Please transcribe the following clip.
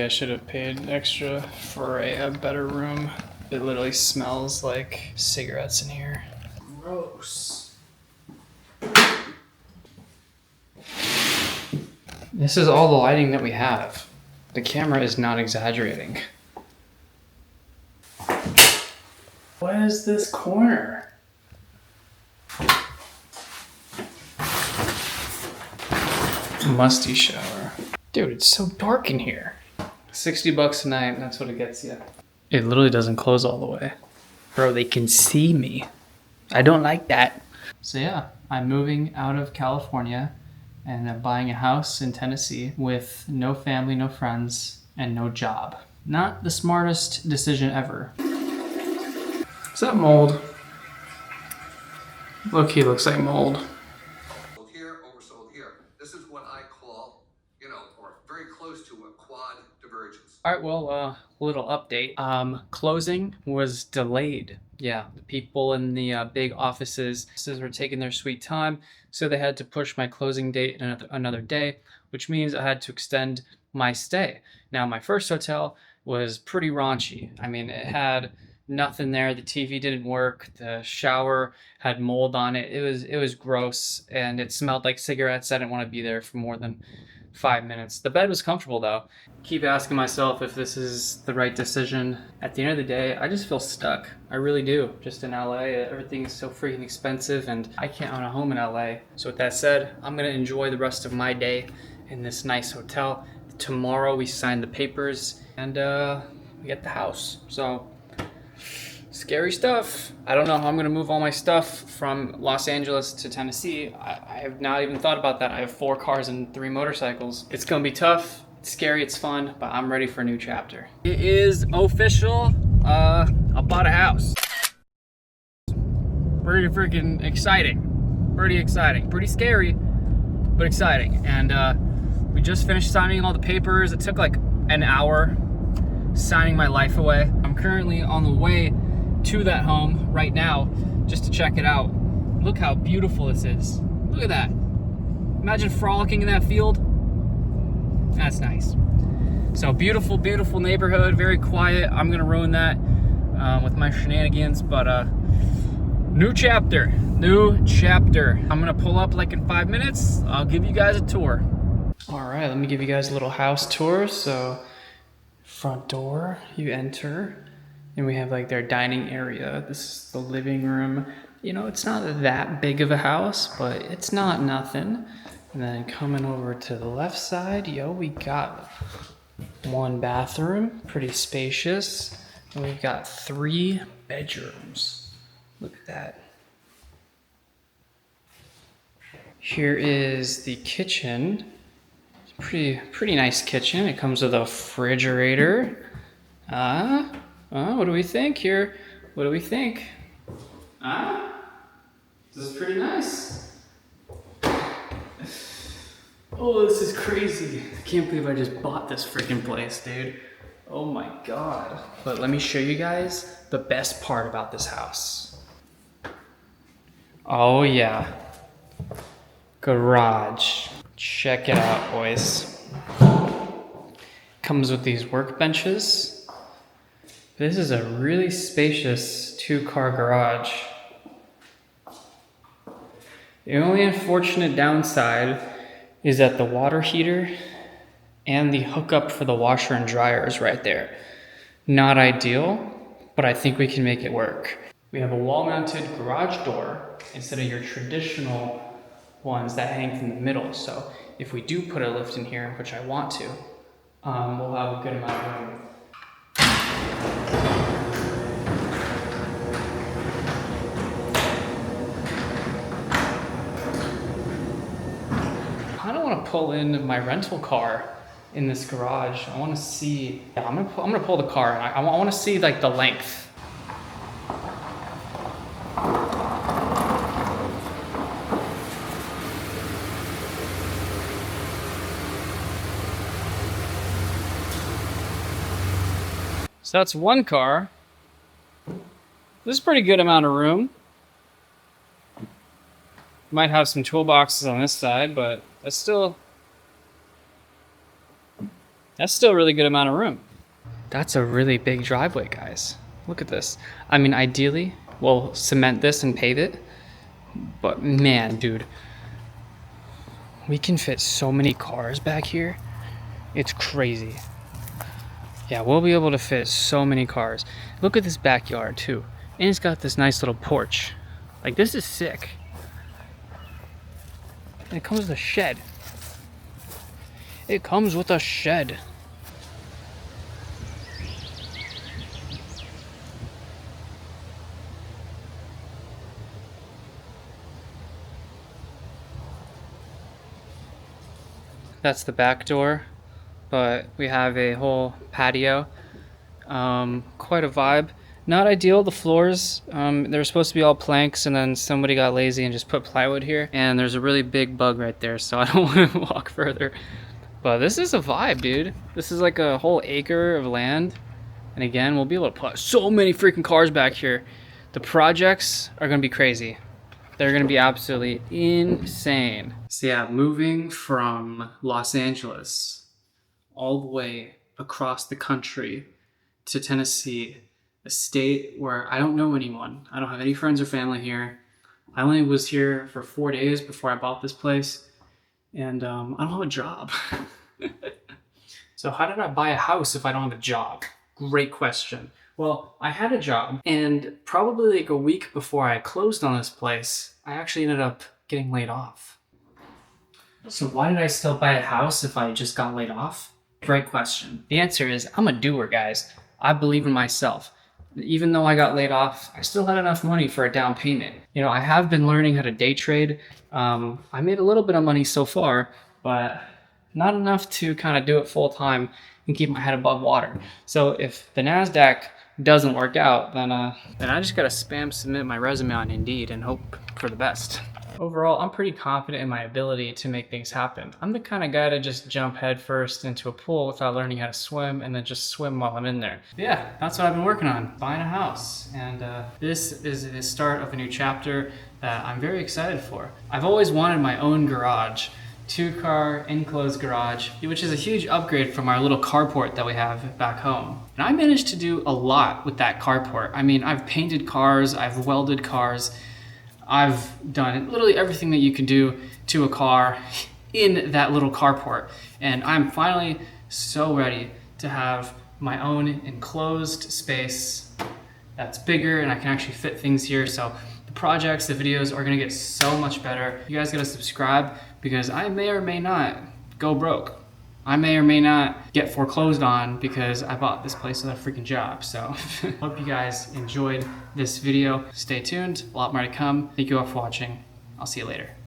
I should have paid extra for a better room. It literally smells like cigarettes in here. Gross. This is all the lighting that we have. The camera is not exaggerating. What is this corner? Musty shower. Dude, it's so dark in here. $60 a night, that's what it gets you. It literally doesn't close all the way. Bro, they can see me. I don't like that. So yeah, I'm moving out of California and I'm buying a house in Tennessee with no family, no friends, and no job. Not the smartest decision ever. Is that mold? Low-key looks like mold. Here, oversold here. This is what I call, or very close to a quad divergence. All right, well, little update. Closing was delayed. Yeah, the people in the big offices were taking their sweet time, so they had to push my closing date another day, which means I had to extend my stay. Now, my first hotel was pretty raunchy. I mean, it had nothing there. The TV didn't work. The shower had mold on it. It was gross, and it smelled like cigarettes. I didn't want to be there for more than 5 minutes. The bed was comfortable though. Keep asking myself if this is the right decision. At the end of the day, I just feel stuck. I really do. Just in LA, everything is so freaking expensive and I can't own a home in LA. So with that said, I'm gonna enjoy the rest of my day in this nice hotel. Tomorrow we sign the papers and we get the house. So scary stuff. I don't know how I'm gonna move all my stuff from Los Angeles to Tennessee. I have not even thought about that. I have 4 cars and 3 motorcycles. It's gonna be tough, it's scary, it's fun, but I'm ready for a new chapter. It is official, I bought a house. Pretty freaking exciting. Pretty exciting. Pretty scary, but exciting. And we just finished signing all the papers. It took like an hour signing my life away. I'm currently on the way to that home right now just to check it out. Look how beautiful this is. Look at that. Imagine frolicking in that field. That's nice. So beautiful, beautiful neighborhood, very quiet. I'm gonna ruin that with my shenanigans, but new chapter. I'm gonna pull up like in 5 minutes. I'll give you guys a tour. All right, let me give you guys a little house tour. So front door, you enter. And we have like their dining area. This is the living room. You know, it's not that big of a house, but it's not nothing. And then coming over to the left side, we got 1 bathroom, pretty spacious. And we've got 3 bedrooms. Look at that. Here is the kitchen. Pretty nice kitchen. It comes with a refrigerator. What do we think here? What do we think? This is pretty nice. Oh, this is crazy. I can't believe I just bought this freaking place, dude. Oh my God. But let me show you guys the best part about this house. Oh yeah. Garage. Check it out, boys. Comes with these workbenches. This is a really spacious 2-car garage. The only unfortunate downside is that the water heater and the hookup for the washer and dryer is right there. Not ideal, but I think we can make it work. We have a wall-mounted garage door instead of your traditional ones that hang from the middle. So if we do put a lift in here, which I want to, we'll have a good amount of room. I don't want to pull in my rental car in this garage. I want to see. Yeah, I'm gonna pull the car. I want to see like the length. So that's 1 car. This is a pretty good amount of room. Might have some toolboxes on this side, but that's still That's still a really good amount of room. That's a really big driveway, guys. Look at this. I mean, ideally, we'll cement this and pave it. But man, dude, we can fit so many cars back here. It's crazy. Yeah, we'll be able to fit so many cars. Look at this backyard too. And it's got this nice little porch. Like, this is sick. And it comes with a shed. It comes with a shed. That's the back door, but we have a whole patio. Quite a vibe. Not ideal, the floors. They were supposed to be all planks, and then somebody got lazy and just put plywood here. And there's a really big bug right there, so I don't want to walk further. But this is a vibe, dude. This is like a whole acre of land. And again, we'll be able to put so many freaking cars back here. The projects are gonna be crazy. They're gonna be absolutely insane. So yeah, moving from Los Angeles all the way across the country to Tennessee, a state where I don't know anyone. I don't have any friends or family here. I only was here for 4 days before I bought this place, and I don't have a job. So how did I buy a house if I don't have a job? Great question. Well, I had a job, and probably like a week before I closed on this place, I actually ended up getting laid off. So why did I still buy a house if I just got laid off? Great question. The answer is I'm a doer, guys. I believe in myself. Even though I got laid off, I still had enough money for a down payment. You know, I have been learning how to day trade. I made a little bit of money so far, but not enough to kind of do it full time and keep my head above water. So if the NASDAQ doesn't work out, then I just gotta spam submit my resume on Indeed and hope for the best. Overall, I'm pretty confident in my ability to make things happen. I'm the kind of guy to just jump headfirst into a pool without learning how to swim and then just swim while I'm in there. But yeah, that's what I've been working on, buying a house. And this is the start of a new chapter that I'm very excited for. I've always wanted my own garage, 2-car enclosed garage, which is a huge upgrade from our little carport that we have back home. And I managed to do a lot with that carport. I mean, I've painted cars, I've welded cars, I've done literally everything that you can do to a car in that little carport. And I'm finally so ready to have my own enclosed space that's bigger and I can actually fit things here. So the projects, the videos are gonna get so much better. You guys gotta subscribe because I may or may not go broke. I may or may not get foreclosed on because I bought this place with a freaking job. So hope you guys enjoyed this video. Stay tuned, a lot more to come. Thank you all for watching. I'll see you later.